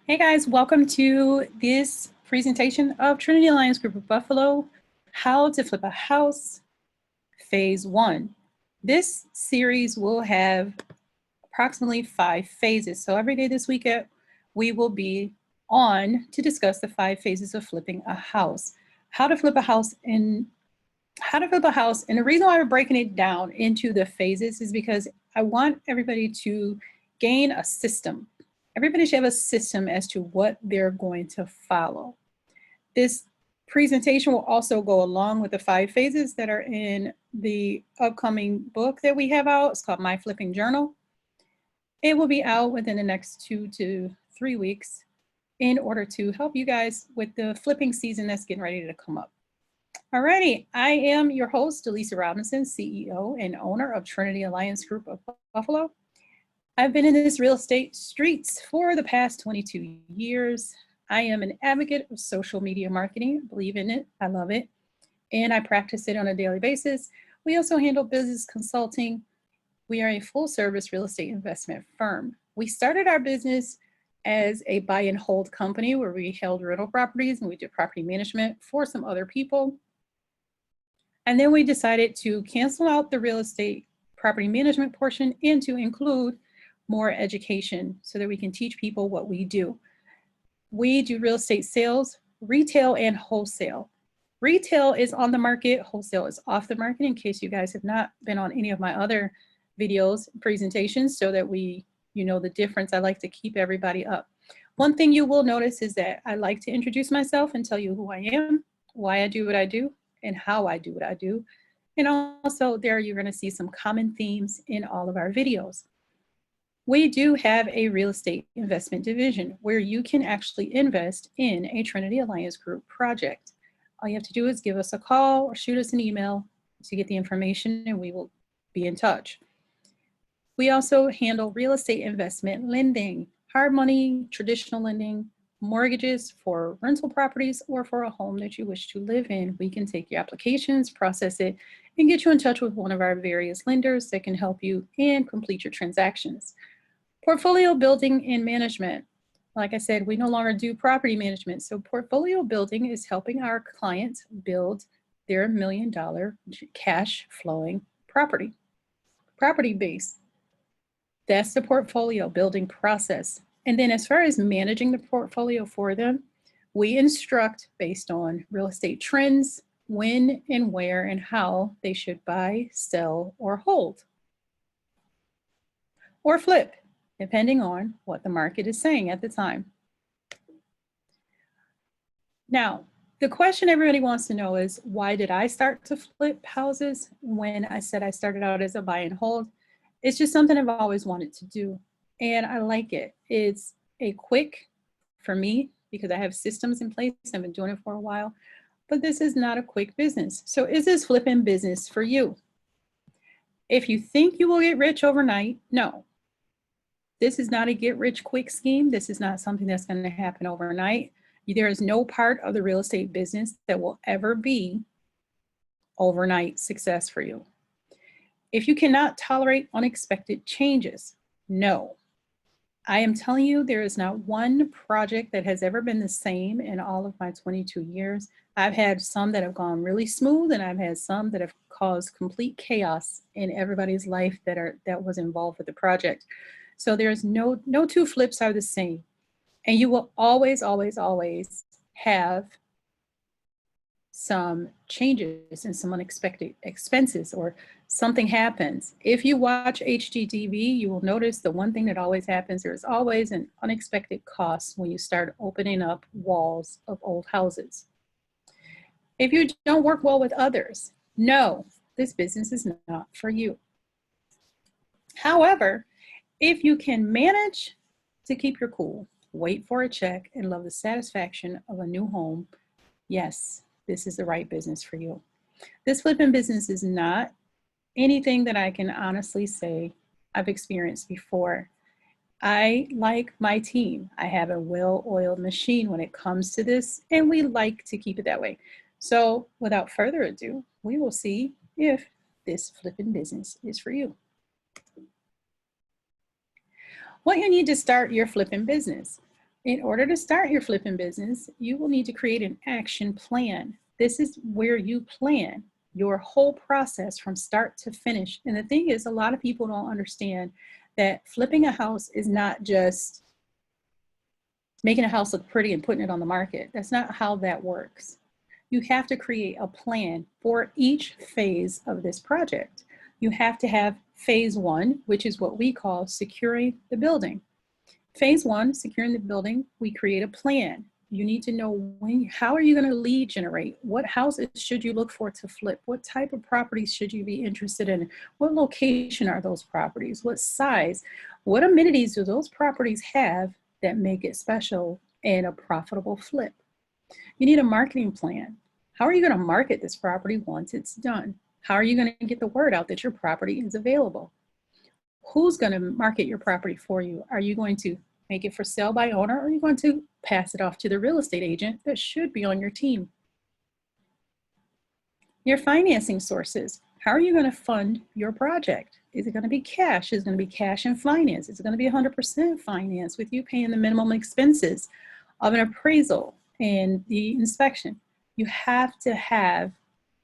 Hey guys, welcome to this presentation of Trinity Alliance Group of Buffalo, How to Flip a House, Phase 1. This series will have approximately 5 phases. So every day this week, we will be on to discuss the 5 phases of flipping a house. How to flip a house and the reason why we're breaking it down into the phases is because I want everybody to gain a system. Everybody should have a system as to what they're going to follow. This presentation will also go along with the 5 phases that are in the upcoming book that we have out. It's called My Flipping Journal. It will be out within the next 2 to 3 weeks in order to help you guys with the flipping season that's getting ready to come up. Alrighty, I am your host, Delisa Robinson, CEO and owner of Trinity Alliance Group of Buffalo. I've been in this real estate streets for the past 22 years. I am an advocate of social media marketing, I believe in it, I love it, and I practice it on a daily basis. We also handle business consulting. We are a full service real estate investment firm. We started our business as a buy and hold company where we held rental properties and we did property management for some other people. And then we decided to cancel out the real estate property management portion and to include more education so that we can teach people what we do. We do real estate sales, retail and wholesale. Retail is on the market, wholesale is off the market, in case you guys have not been on any of my other videos, presentations, so that you know the difference. I like to keep everybody up. One thing you will notice is that I like to introduce myself and tell you who I am, why I do what I do, and how I do what I do. And also there you're going to see some common themes in all of our videos. We do have a real estate investment division where you can actually invest in a Trinity Alliance Group project. All you have to do is give us a call or shoot us an email to get the information and we will be in touch. We also handle real estate investment lending, hard money, traditional lending, mortgages for rental properties or for a home that you wish to live in. We can take your applications, process it, and get you in touch with one of our various lenders that can help you and complete your transactions. Portfolio building and management. Like I said, we no longer do property management. So portfolio building is helping our clients build their $1 million cash flowing property base. That's the portfolio building process. And then as far as managing the portfolio for them, we instruct based on real estate trends, when and where and how they should buy, sell, or hold, or flip, depending on what the market is saying at the time. Now, the question everybody wants to know is, why did I start to flip houses when I said I started out as a buy and hold? It's just something I've always wanted to do, and I like it. It's a quick, for me, because I have systems in place, I've been doing it for a while, but this is not a quick business. So is this flipping business for you? If you think you will get rich overnight, no. This is not a get rich quick scheme. This is not something that's going to happen overnight. There is no part of the real estate business that will ever be overnight success for you. If you cannot tolerate unexpected changes, no. I am telling you, there is not one project that has ever been the same in all of my 22 years. I've had some that have gone really smooth, and I've had some that have caused complete chaos in everybody's life that was involved with the project. So there's no two flips are the same. And you will always, always, always have some changes and some unexpected expenses or something happens. If you watch HGTV, you will notice the one thing that always happens, there's always an unexpected cost when you start opening up walls of old houses. If you don't work well with others, no, this business is not for you. However, if you can manage to keep your cool, wait for a check, and love the satisfaction of a new home, yes, this is the right business for you. This flipping business is not anything that I can honestly say I've experienced before. I like my team. I have a well-oiled machine when it comes to this, and we like to keep it that way. So without further ado, we will see if this flipping business is for you. What you need to start your flipping business. In order to start your flipping business, you will need to create an action plan. This is where you plan your whole process from start to finish. And the thing is, a lot of people don't understand that flipping a house is not just making a house look pretty and putting it on the market. That's not how that works. You have to create a plan for each phase of this project. You have to have phase one, which is what we call securing the building. Phase one, securing the building, we create a plan. You need to know how are you going to lead generate? What houses should you look for to flip? What type of properties should you be interested in? What location are those properties? What size? What amenities do those properties have that make it special and a profitable flip? You need a marketing plan. How are you going to market this property once it's done? How are you going to get the word out that your property is available? Who's going to market your property for you? Are you going to make it for sale by owner, or are you going to pass it off to the real estate agent that should be on your team? Your financing sources. How are you going to fund your project? Is it going to be cash? Is it going to be cash and finance? Is it going to be 100% finance with you paying the minimum expenses of an appraisal and the inspection? You have to have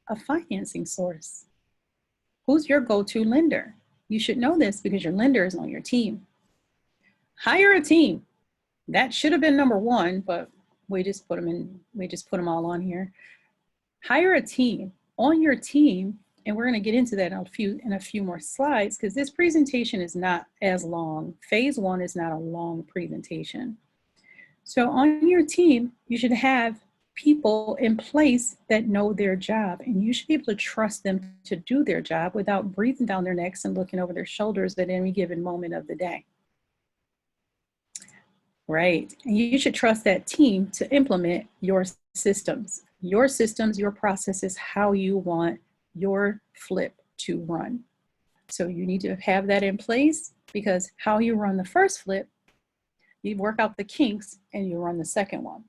a financing source. Who's your go-to lender? You should know this because your lender is on your team. Hire a team. That should have been number one, but we just put them all on here. Hire a team. On your team, and we're going to get into that in a few more slides because this presentation is not as long. Phase one is not a long presentation. So on your team, you should have people in place that know their job, and you should be able to trust them to do their job without breathing down their necks and looking over their shoulders at any given moment of the day. Right, and you should trust that team to implement your systems, your processes, how you want your flip to run. So you need to have that in place because how you run the first flip, you work out the kinks and you run the second one.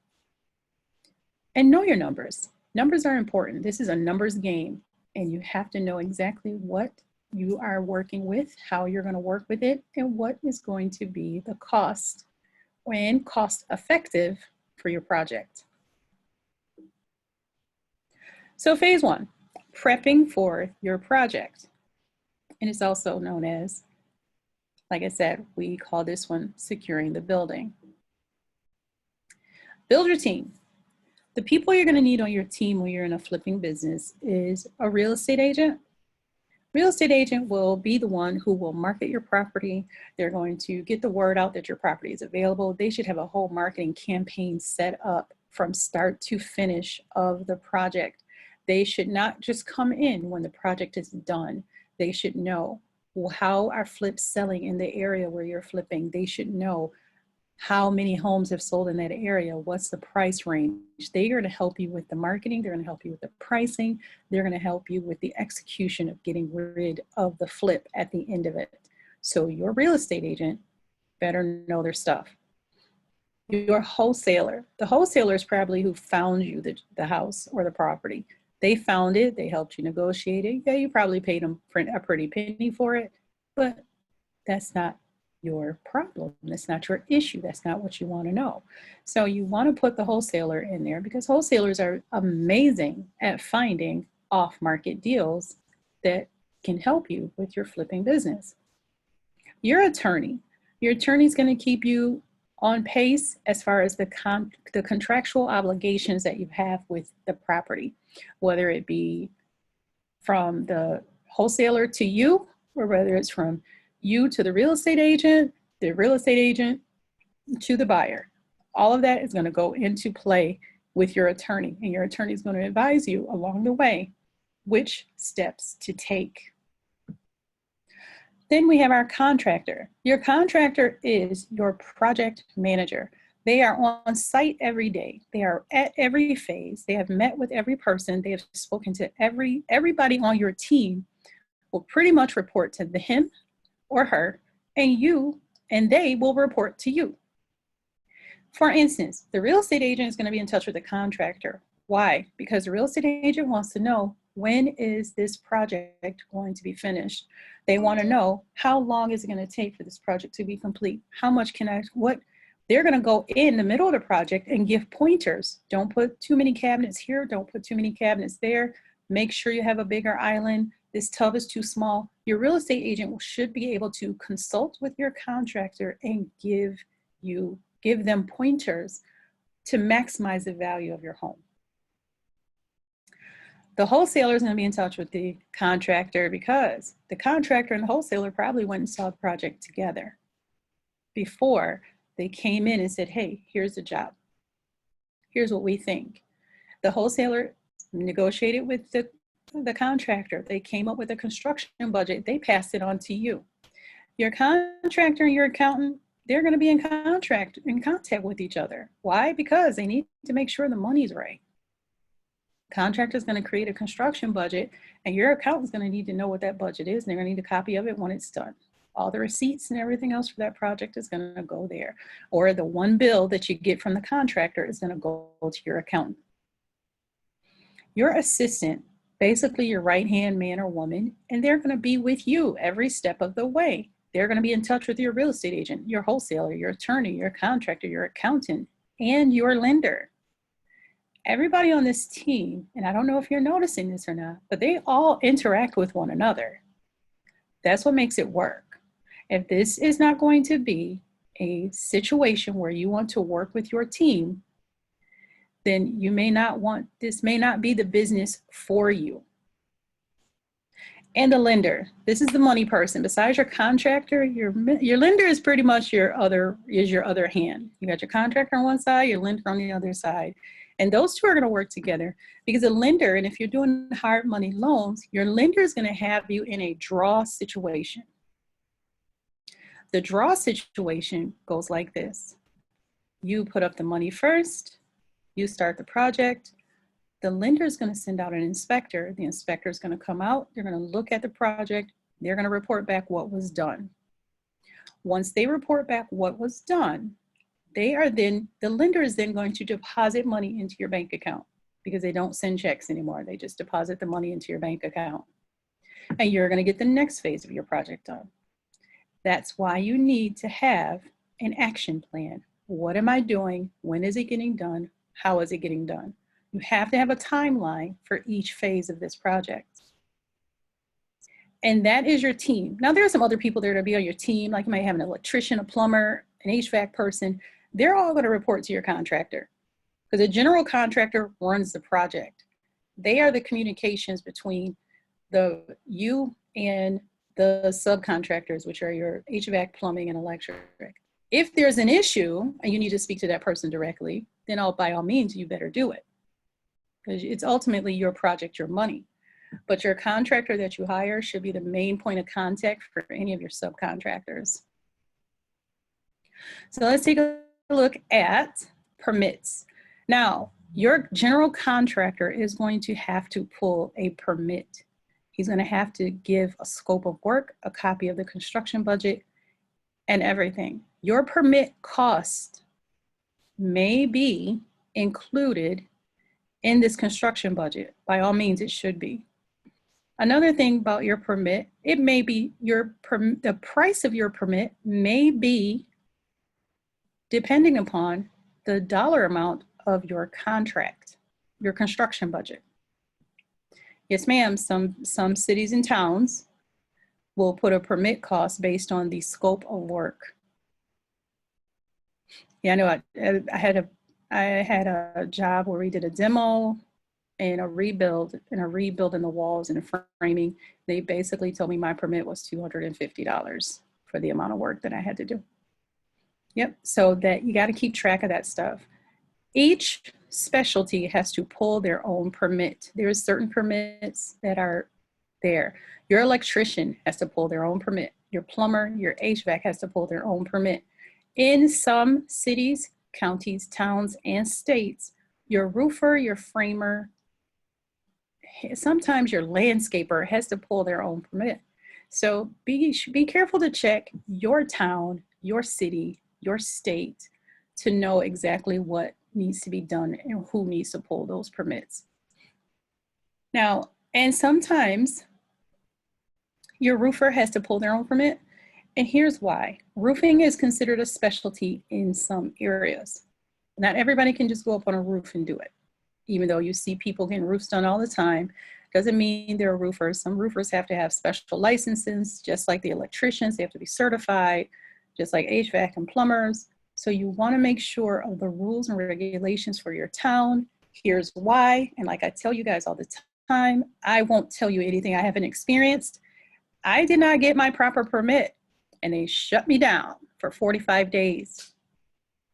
And know your numbers. Numbers are important. This is a numbers game, and you have to know exactly what you are working with, how you're going to work with it, and what is going to be the cost and cost effective for your project. So phase one, prepping for your project. And it's also known as, like I said, we call this one securing the building. Build your team. The people you're going to need on your team when you're in a flipping business is a real estate agent. Real estate agent will be the one who will market your property. They're going to get the word out that your property is available. They should have a whole marketing campaign set up from start to finish of the project. They should not just come in when the project is done. They should know how are flips selling in the area where you're flipping. They should know how many homes have sold in that area, what's the price range. They're going to help you with the marketing, they're going to help you with the pricing, they're going to help you with the execution of getting rid of the flip at the end of it. So your real estate agent better know their stuff. Your wholesaler, the wholesaler is probably who found you the house or the property. They found it, they helped you negotiate it. Yeah, you probably paid them a pretty penny for it, but that's not your problem. That's not your issue. That's not what you want to know. So you want to put the wholesaler in there because wholesalers are amazing at finding off-market deals that can help you with your flipping business. Your attorney is going to keep you on pace as far as the contractual obligations that you have with the property, whether it be from the wholesaler to you or whether it's from you to the real estate agent to the buyer. All of that is going to go into play with your attorney, and your attorney is going to advise you along the way which steps to take. Then we have our contractor. Your contractor is your project manager. They are on site every day. They are at every phase. They have met with every person. They have spoken to everybody on your team will pretty much report to him or her, and they will report to you. For instance, the real estate agent is going to be in touch with the contractor. Why? Because the real estate agent wants to know, when is this project going to be finished? They want to know, how long is it going to take for this project to be complete? How much They're going to go in the middle of the project and give pointers. Don't put too many cabinets here. Don't put too many cabinets there. Make sure you have a bigger island. This tub is too small. Your real estate agent should be able to consult with your contractor and give them pointers to maximize the value of your home. The wholesaler is going to be in touch with the contractor because the contractor and the wholesaler probably went and saw the project together before they came in and said, hey, here's the job. Here's what we think. The wholesaler negotiated with the contractor. They came up with a construction budget. They passed it on to you. Your contractor and your accountant, they're going to be in contact with each other. Why? Because they need to make sure the money's right. Contractor is going to create a construction budget, and your accountant is going to need to know what that budget is, and they're going to need a copy of it when it's done. All the receipts and everything else for that project is going to go there. Or the one bill that you get from the contractor is going to go to your accountant. Your assistant, basically your right-hand man or woman, and they're going to be with you every step of the way. They're going to be in touch with your real estate agent, your wholesaler, your attorney, your contractor, your accountant, and your lender. Everybody on this team, and I don't know if you're noticing this or not, but they all interact with one another. That's what makes it work. If this is not going to be a situation where you want to work with your team, then you may not want, this may not be the business for you. And the lender, this is the money person. Besides your contractor, your lender is pretty much your other hand. You got your contractor on one side, your lender on the other side. And those two are going to work together because a lender, and if you're doing hard money loans, your lender is going to have you in a draw situation. The draw situation goes like this. You put up the money first, you start the project, the lender is going to send out an inspector. The inspector is going to come out, they're going to look at the project, they're going to report back what was done. Once they report back what was done, the lender is then going to deposit money into your bank account because they don't send checks anymore. They just deposit the money into your bank account. And you're going to get the next phase of your project done. That's why you need to have an action plan. What am I doing? When is it getting done? How is it getting done? You have to have a timeline for each phase of this project. And that is your team. Now, there are some other people that are going to be on your team, like you might have an electrician, a plumber, an HVAC person. They're all going to report to your contractor because a general contractor runs the project. They are the communications between you and the subcontractors, which are your HVAC, plumbing, and electric. If there's an issue and you need to speak to that person directly, then by all means, you better do it. Because it's ultimately your project, your money. But your contractor that you hire should be the main point of contact for any of your subcontractors. So let's take a look at permits. Now, your general contractor is going to have to pull a permit. He's going to have to give a scope of work, a copy of the construction budget, and everything. Your permit cost may be included in this construction budget. By all means, it should be. Another thing about your permit, it may be the price of your permit may be depending upon the dollar amount of your contract, your construction budget. Yes, ma'am, some cities and towns will put a permit cost based on the scope of work. Yeah, I know I had a job where we did a demo and a rebuild in the walls and the framing. They basically told me my permit was $250 for the amount of work that I had to do. Yep, so that you got to keep track of that stuff. Each specialty has to pull their own permit. There's certain permits that are there. Your electrician has to pull their own permit. Your plumber, your HVAC has to pull their own permit. In some cities, counties, towns, and states, your roofer, your framer, sometimes your landscaper has to pull their own permit. So be careful to check your town, your city, your state to know exactly what needs to be done and who needs to pull those permits. Now, and sometimes your roofer has to pull their own permit, And here's why. Roofing is considered a specialty in some areas. Not everybody can just go up on a roof and do it. Even though you see people getting roofs done all the time, doesn't mean they're roofers. Some roofers have to have special licenses, just like the electricians, they have to be certified, just like HVAC and plumbers. So you want to make sure of the rules and regulations for your town. Here's why. And like I tell you guys all the time, I won't tell you anything I haven't experienced. I did not get my proper permit and they shut me down for 45 days.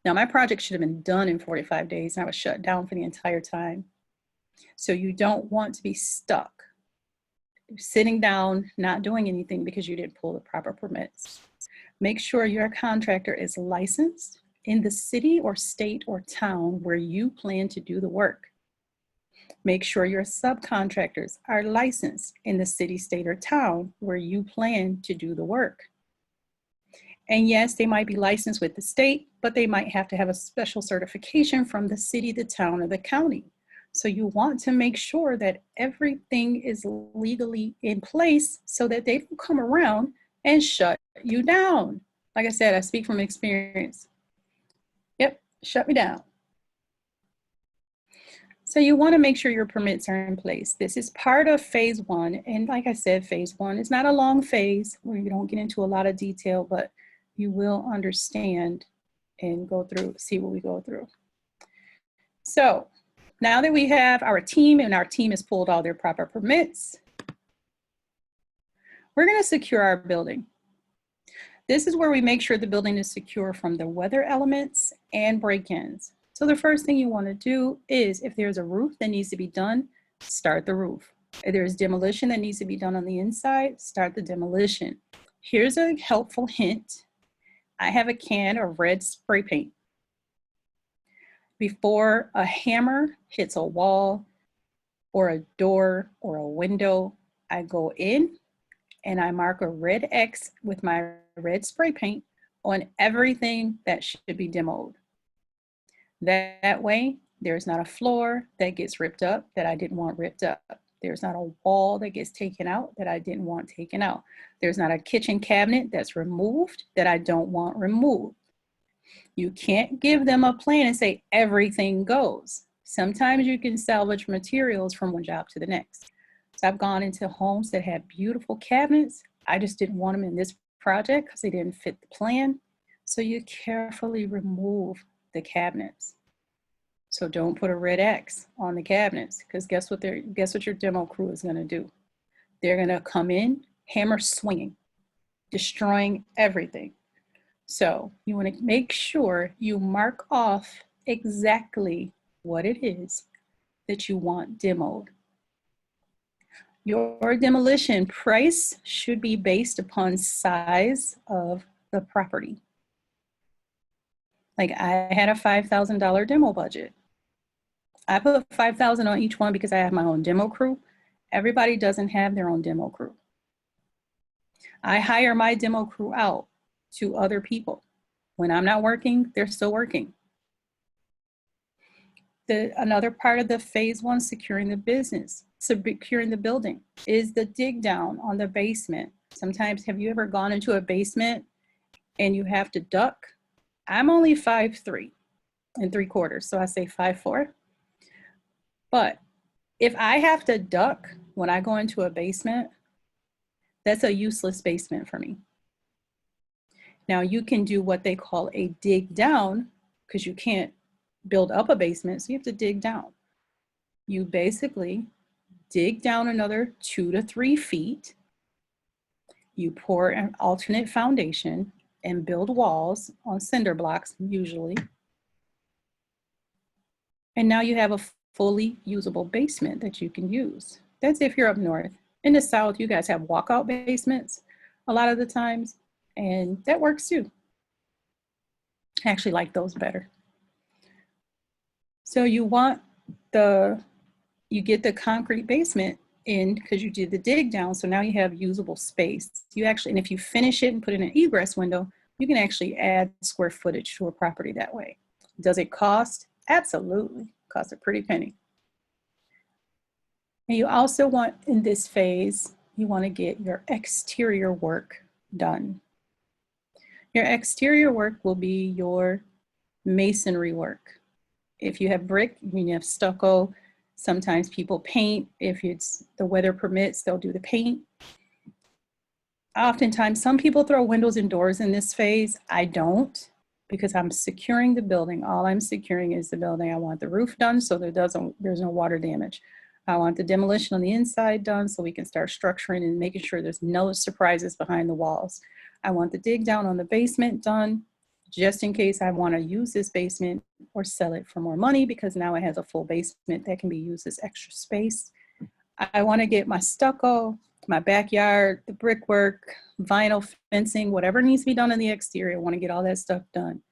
Now my project should have been done in 45 days and I was shut down for the entire time. So you don't want to be stuck sitting down, not doing anything because you didn't pull the proper permits. Make sure your contractor is licensed in the city or state or town where you plan to do the work. Make sure your subcontractors are licensed in the city, state, or town where you plan to do the work. And yes, they might be licensed with the state, but they might have to have a special certification from the city, the town, or the county. So you want to make sure that everything is legally in place so that they don't come around and shut you down. Like I said, I speak from experience. Yep, shut me down. So you want to make sure your permits are in place. This is part of phase one. And like I said, phase one is not a long phase where you don't get into a lot of detail, but you will understand and go through, see what we go through. So now that we have our team and our team has pulled all their proper permits, we're going to secure our building. This is where we make sure the building is secure from the weather elements and break-ins. So the first thing you want to do is, if there's a roof that needs to be done, start the roof. If there's demolition that needs to be done on the inside, start the demolition. Here's a helpful hint. I have a can of red spray paint. Before a hammer hits a wall or a door or a window, I go in and I mark a red X with my red spray paint on everything that should be demoed. That way, there's not a floor that gets ripped up that I didn't want ripped up. There's not a wall that gets taken out that I didn't want taken out. There's not a kitchen cabinet that's removed that I don't want removed. You can't give them a plan and say everything goes. Sometimes you can salvage materials from one job to the next. So I've gone into homes that had beautiful cabinets. I just didn't want them in this project because they didn't fit the plan. So you carefully remove the cabinets. So don't put a red X on the cabinets, because guess what your demo crew is going to do? They're going to come in, hammer swinging, destroying everything. So you want to make sure you mark off exactly what it is that you want demoed. Your demolition price should be based upon size of the property. Like I had a $5,000 demo budget. I put $5,000 on each one because I have my own demo crew. Everybody doesn't have their own demo crew. I hire my demo crew out to other people. When I'm not working, they're still working. Another part of the phase one, securing the business, securing the building, is the dig down on the basement. Sometimes, have you ever gone into a basement and you have to duck? I'm only 5'3" and 3/4, so I say 5'4". But if I have to duck when I go into a basement, that's a useless basement for me. Now you can do what they call a dig down, because you can't build up a basement, so you have to dig down. You basically dig down another 2 to 3 feet. You pour an alternate foundation and build walls on cinder blocks usually. And now you have a fully usable basement that you can use. That's if you're up north. In the south, you guys have walkout basements a lot of the times, and that works too. I actually like those better. So you get the concrete basement in because you did the dig down, so now you have usable space. And if you finish it and put in an egress window, you can actually add square footage to a property that way. Does it cost? Absolutely. It costs a pretty penny. And you also want, in this phase, you want to get your exterior work done. Your exterior work will be your masonry work. If you have brick, you have stucco. Sometimes people paint. If it's the weather permits, they'll do the paint. Oftentimes, some people throw windows and doors in this phase. I don't, because I'm securing the building. All I'm securing is the building. I want the roof done so there's no water damage. I want the demolition on the inside done so we can start structuring and making sure there's no surprises behind the walls. I want the dig down on the basement done, just in case I want to use this basement or sell it for more money, because now it has a full basement that can be used as extra space. I want to get my stucco, my backyard, the brickwork, vinyl fencing, whatever needs to be done in the exterior. I want to get all that stuff done.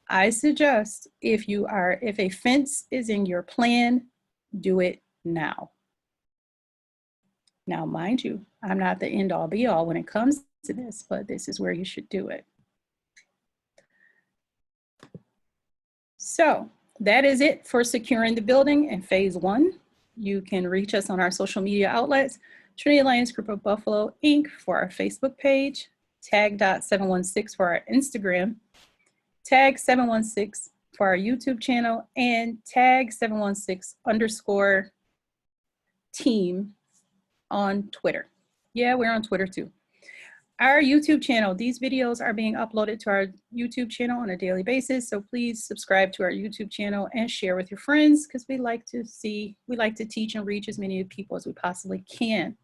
I suggest if a fence is in your plan, do it now. Now, mind you, I'm not the end all be all when it comes to this, but this is where you should do it. So that is it for securing the building in phase 1. You can reach us on our social media outlets, Trinity Alliance Group of Buffalo, Inc. for our Facebook page, tag.716 for our Instagram, tag 716 for our YouTube channel, and tag 716_team on Twitter. Yeah, we're on Twitter too. Our YouTube channel, these videos are being uploaded to our YouTube channel on a daily basis. So please subscribe to our YouTube channel and share with your friends, because we like to teach and reach as many people as we possibly can.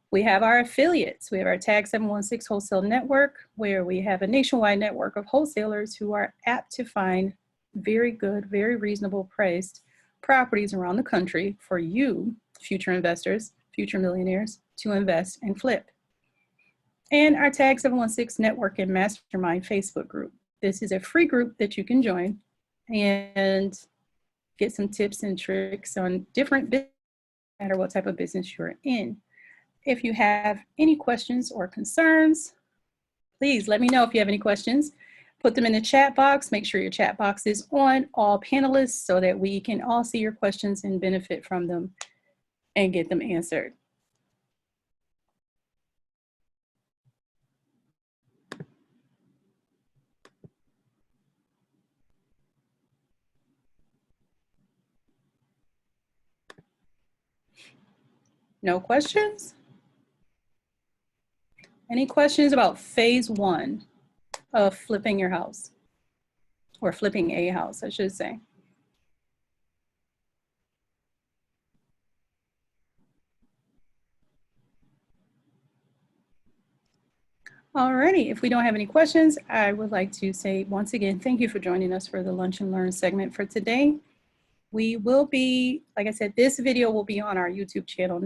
We have our affiliates. We have our Tag 716 Wholesale Network, where we have a nationwide network of wholesalers who are apt to find very good, very reasonable priced properties around the country for you, future investors, future millionaires, to invest and flip. And our Tag 716 Network and Mastermind Facebook group. This is a free group that you can join and get some tips and tricks on different business, no matter what type of business you're in. If you have any questions or concerns, please let me know if you have any questions. Put them in the chat box. Make sure your chat box is on all panelists so that we can all see your questions and benefit from them and get them answered. No questions? Any questions about phase 1 of flipping your house, or flipping a house, I should say? Alrighty, if we don't have any questions, I would like to say once again, thank you for joining us for the Lunch and Learn segment for today. We will be, like I said, this video will be on our YouTube channel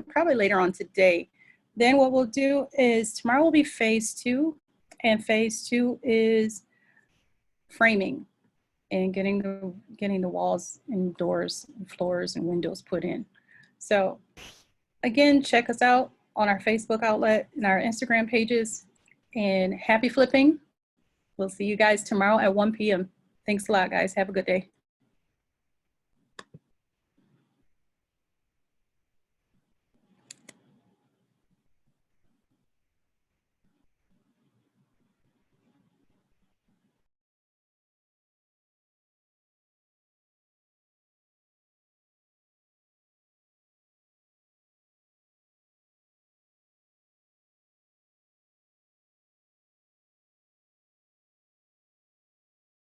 probably later on today. Then what we'll do is tomorrow will be phase 2, and phase 2 is framing and getting the walls and doors and floors and windows put in. So again, check us out on our Facebook outlet and our Instagram pages, and happy flipping. We'll see you guys tomorrow at 1 p.m. Thanks a lot, guys. Have a good day.